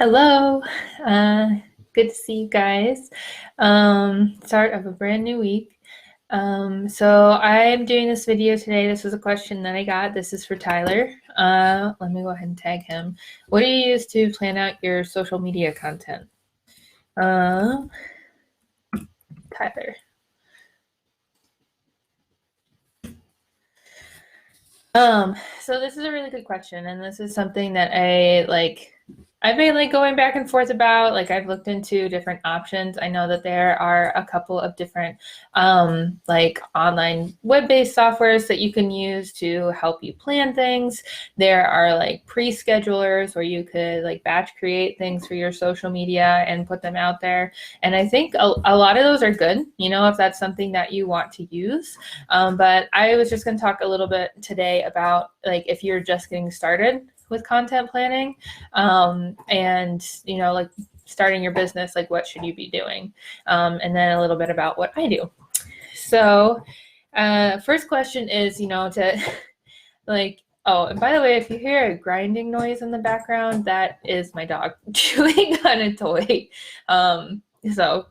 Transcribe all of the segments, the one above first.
Hello, uh, good to see you guys. Start of a brand new week. So I'm doing this video today. This is a question that I got. This is for Tyler. Let me go ahead and tag him. What do you use to plan out your social media content? Tyler. So this is a really good question, and this is something that I've been like going back and forth about. Like I've looked into different options. I know that there are a couple of different like online web-based softwares that you can use to help you plan things. There are like pre-schedulers where you could like batch create things for your social media and put them out there. And I think a lot of those are good, if that's something that you want to use. But I was just going to talk a little bit today about like if you're just getting started with content planning, and like starting your business, like what should you be doing, and then a little bit about what I do. So first question is to like, oh, and by the way, if you hear a grinding noise in the background, that is my dog chewing on a toy. So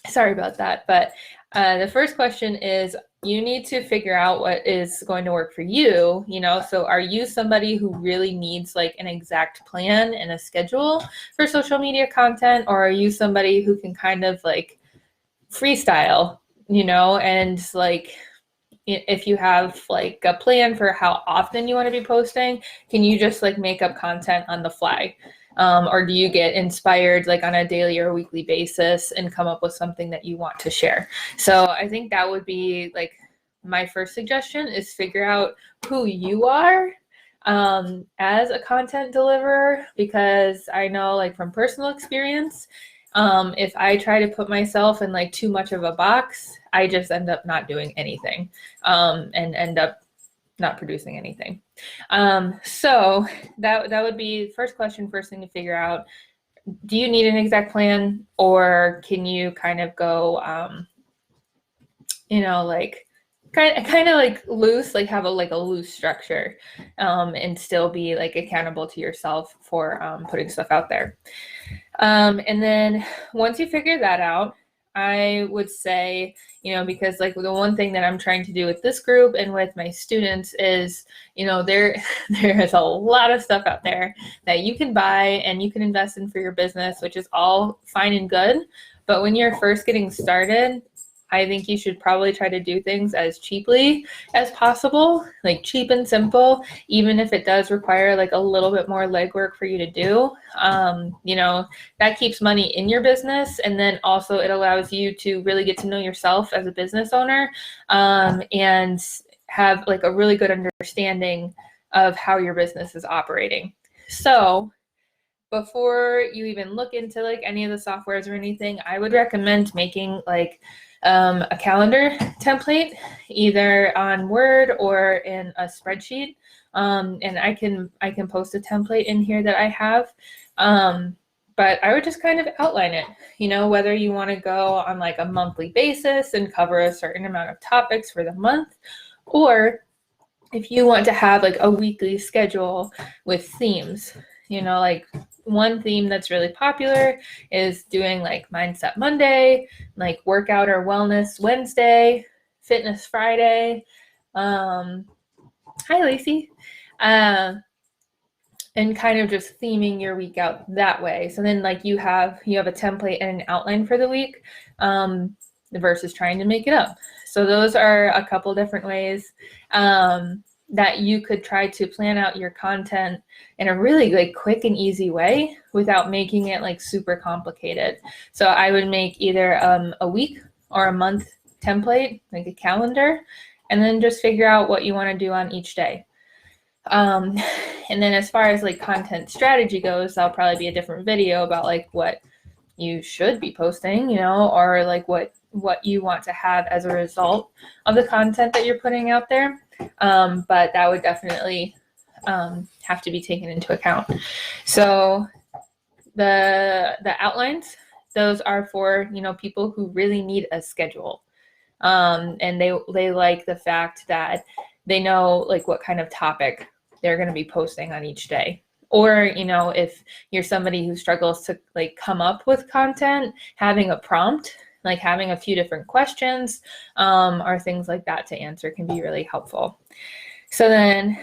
sorry about that. But the first question is you need to figure out what is going to work for you. So are you somebody who really needs like an exact plan and a schedule for social media content, or are you somebody who can kind of like freestyle, and like if you have like a plan for how often you want to be posting, can you just like make up content on the fly? Or do you get inspired like on a daily or weekly basis and come up with something that you want to share? So I think that would be like my first suggestion is figure out who you are as a content deliverer, because I know like from personal experience, if I try to put myself in like too much of a box, I just end up not doing anything, and end up not producing anything. So that would be the first question, first thing to figure out. Do you need an exact plan, or can you kind of go, like kind of like loose, like have a loose structure, and still be like accountable to yourself for putting stuff out there. And then once you figure that out, I would say, because like the one thing that I'm trying to do with this group and with my students is, there is a lot of stuff out there that you can buy and you can invest in for your business, which is all fine and good. But when you're first getting started, I think you should probably try to do things as cheaply as possible, like cheap and simple, even if it does require like a little bit more legwork for you to do. That keeps money in your business. And then also it allows you to really get to know yourself as a business owner, and have like a really good understanding of how your business is operating. So before you even look into like any of the softwares or anything, I would recommend making like a calendar template, either on Word or in a spreadsheet. And I can post a template in here that I have. But I would just kind of outline it, whether you want to go on like a monthly basis and cover a certain amount of topics for the month, or if you want to have like a weekly schedule with themes, like one theme that's really popular is doing like Mindset Monday, like Workout or Wellness Wednesday, Fitness Friday. Hi, Lacey. And kind of just theming your week out that way. So then like you have a template and an outline for the week, versus trying to make it up. So those are a couple different ways that you could try to plan out your content in a really like quick and easy way without making it like super complicated. So I would make either a week or a month template, like a calendar, and then just figure out what you want to do on each day. And then as far as like content strategy goes, that'll probably be a different video about like what you should be posting, or like what you want to have as a result of the content that you're putting out there. But that would definitely have to be taken into account. So the outlines, those are for, people who really need a schedule. And they like the fact that they know like what kind of topic they're going to be posting on each day, Or, if you're somebody who struggles to like come up with content, having a prompt, like having a few different questions or things like that to answer can be really helpful. So then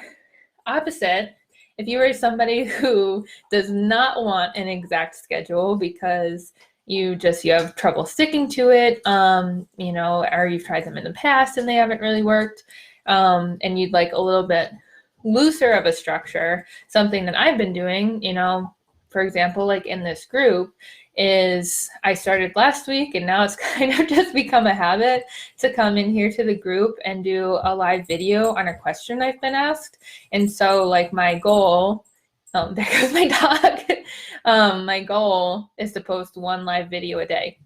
opposite, if you are somebody who does not want an exact schedule because you have trouble sticking to it, or you've tried them in the past and they haven't really worked, and you'd like a little bit looser of a structure, something that I've been doing, for example, like in this group, is I started last week and now it's kind of just become a habit to come in here to the group and do a live video on a question I've been asked. And so like my goal, there goes my dog. My goal is to post one live video a day.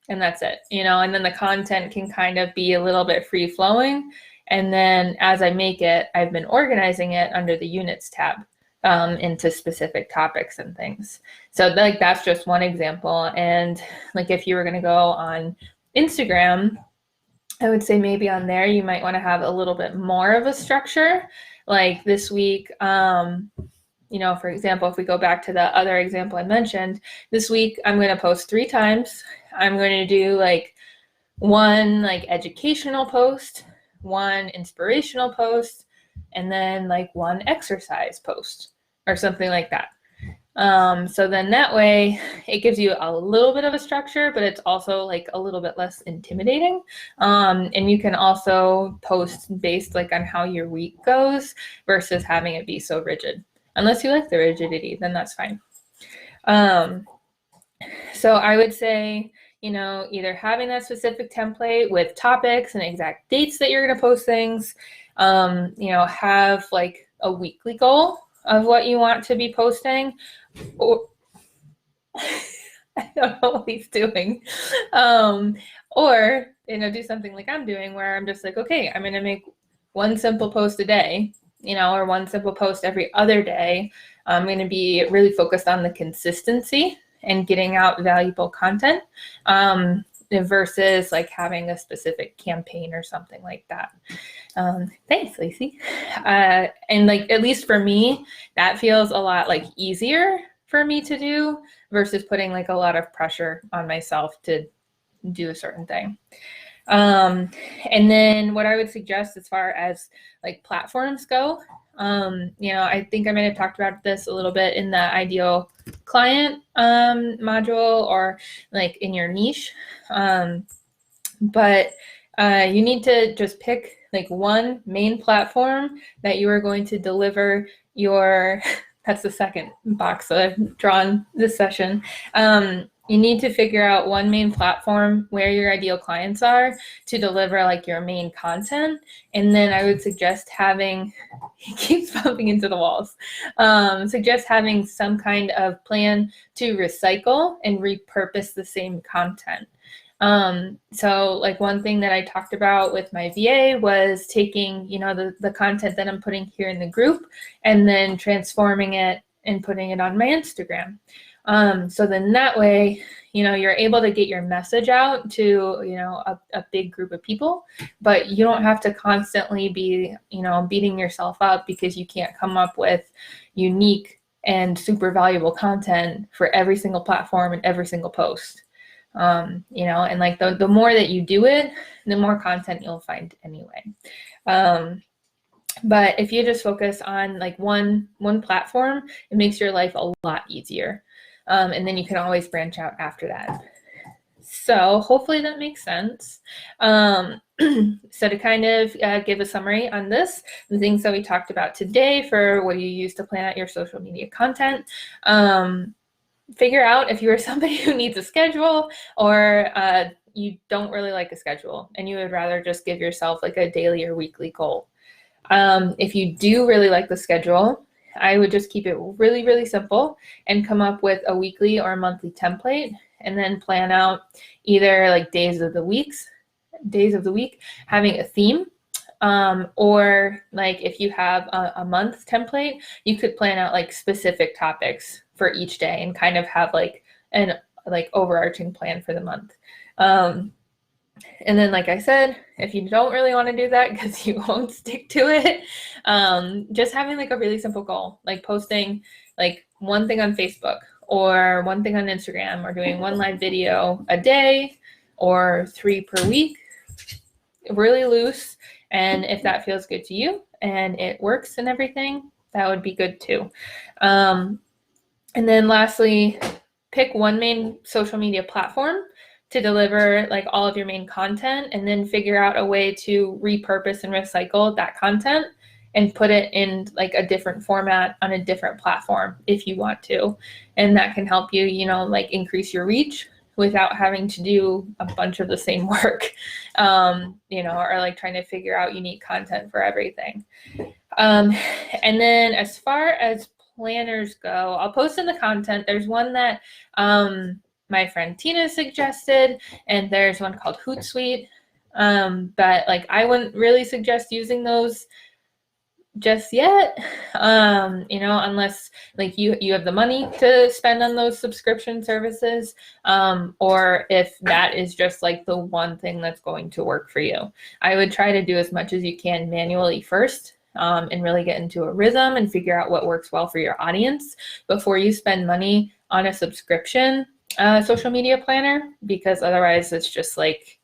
And that's it, and then the content can kind of be a little bit free flowing. And then as I make it, I've been organizing it under the units tab into specific topics and things. So like that's just one example. And like if you were going to go on Instagram, I would say maybe on there you might want to have a little bit more of a structure. Like this week, for example, if we go back to the other example I mentioned, this week I'm going to post 3 times. I'm going to do like one like educational post, one inspirational post, and then like one exercise post or something like that. So then that way it gives you a little bit of a structure, but it's also like a little bit less intimidating. And you can also post based like on how your week goes versus having it be so rigid. Unless you like the rigidity, then that's fine. So I would say, either having that specific template with topics and exact dates that you're going to post things, have like a weekly goal of what you want to be posting. Or I don't know what he's doing. Or, do something like I'm doing where I'm just like, okay, I'm going to make one simple post a day, or one simple post every other day. I'm going to be really focused on the consistency and getting out valuable content versus like having a specific campaign or something like that. Thanks, Lacey. And like, at least for me, that feels a lot like easier for me to do versus putting like a lot of pressure on myself to do a certain thing. And then what I would suggest as far as like platforms go, I think I might have talked about this a little bit in the ideal client module or like in your niche. But you need to just pick like one main platform that you are going to deliver your, that's the second box that I've drawn this session. You need to figure out one main platform where your ideal clients are to deliver like your main content. And then I would suggest having, he keeps bumping into the walls, suggest having some kind of plan to recycle and repurpose the same content. So like one thing that I talked about with my VA was taking, the content that I'm putting here in the group and then transforming it and putting it on my Instagram. So then that way, you're able to get your message out to, a big group of people, but you don't have to constantly be, beating yourself up because you can't come up with unique and super valuable content for every single platform and every single post. And like the more that you do it, the more content you'll find anyway. But if you just focus on like one platform, it makes your life a lot easier. And then you can always branch out after that. So hopefully that makes sense. So to kind of give a summary on this, the things that we talked about today for what you use to plan out your social media content, figure out if you are somebody who needs a schedule or you don't really like a schedule and you would rather just give yourself like a daily or weekly goal. If you do really like the schedule, I would just keep it really, really simple and come up with a weekly or a monthly template and then plan out either like days of the week, having a theme. Or like if you have a month template, you could plan out like specific topics for each day and kind of have like an overarching plan for the month. And then, like I said, if you don't really want to do that because you won't stick to it, just having like a really simple goal, like posting like one thing on Facebook or one thing on Instagram or doing one live video a day or 3 per week, really loose. And if that feels good to you and it works and everything, that would be good too. And then lastly, pick one main social media platform to deliver like all of your main content, and then figure out a way to repurpose and recycle that content and put it in like a different format on a different platform if you want to. And that can help you, you know, like increase your reach without having to do a bunch of the same work, you know, or like trying to figure out unique content for everything. And then as far as planners go, I'll post in the content. There's one that my friend Tina suggested, and there's one called Hootsuite. But like I wouldn't really suggest using those just yet, you know, unless like you have the money to spend on those subscription services, or if that is just like the one thing that's going to work for you. I would try to do as much as you can manually first, and really get into a rhythm and figure out what works well for your audience before you spend money on a subscription social media planner, because otherwise it's just like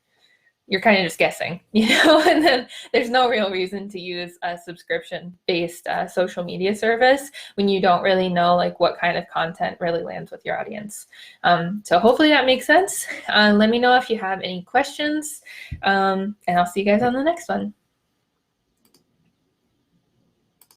you're kind of just guessing, you know, and then there's no real reason to use a subscription-based social media service when you don't really know like what kind of content really lands with your audience. So hopefully that makes sense. Let me know if you have any questions, and I'll see you guys on the next one.